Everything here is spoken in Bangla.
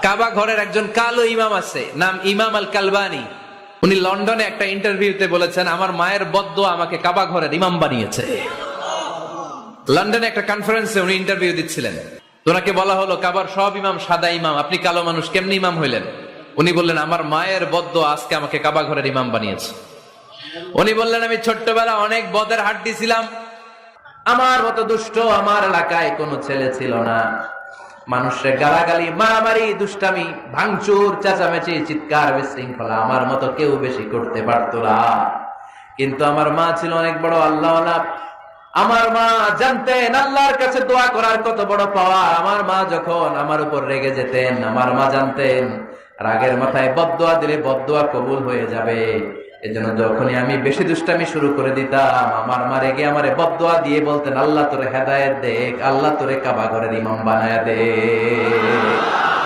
কাবা ঘরের একজন কালো ইমাম আছে, নাম ইমাম আল কালবানি। উনি লন্ডনে একটা ইন্টারভিউতে বলেছেন, আমার মায়ের বদ্দুয়া আমাকে কাবা ঘরের ইমাম বানিয়েছে। লন্ডনে একটা কনফারেন্সে উনি ইন্টারভিউ দিচ্ছিলেন। ওনাকে বলা হলো, কাবার সব ইমাম সাদা ইমাম, আপনি কালো মানুষ, কেমনি ইমাম হইলেন? উনি বললেন, আমার মায়ের বদ্দুয়া আজকে আমাকে কাবা ঘরের ইমাম বানিয়েছে। উনি বললেন, আমি ছোট্টবেলা অনেক বদের হাড্ডি ছিলাম, আমার মতো দুষ্ট আমার এলাকায় কোনো ছেলে ছিল না। মানুষের গালাগালি, মারামারি, দুষ্টামি, ভাঙচুর, চেঁচামেচি, চিৎকার, বিশৃঙ্খলা আমার মতো কেউ বেশি করতে পারতো না। কিন্তু আমার মা ছিল অনেক বড় আল্লাহওয়ালা। আমার মা জানতেন আল্লাহর কাছে দোয়া করার কত বড় পাওয়া। আমার মা যখন আমার উপর রেগে যেতেন, আমার মা জানতেন রাগের মাথায় বদদোয়া দিলে বদদোয়া কবুল হয়ে যাবে। এজন্য যখনই আমি বেশি দুষ্টামি শুরু করে দিতাম, আমার মা রেগে আমারে বদদোয়া দিয়ে বলতেন, আল্লাহ তোরে হেদায়েত দেখ, আল্লাহ তোরে কাবা ঘরের ইমাম বানায়া দে।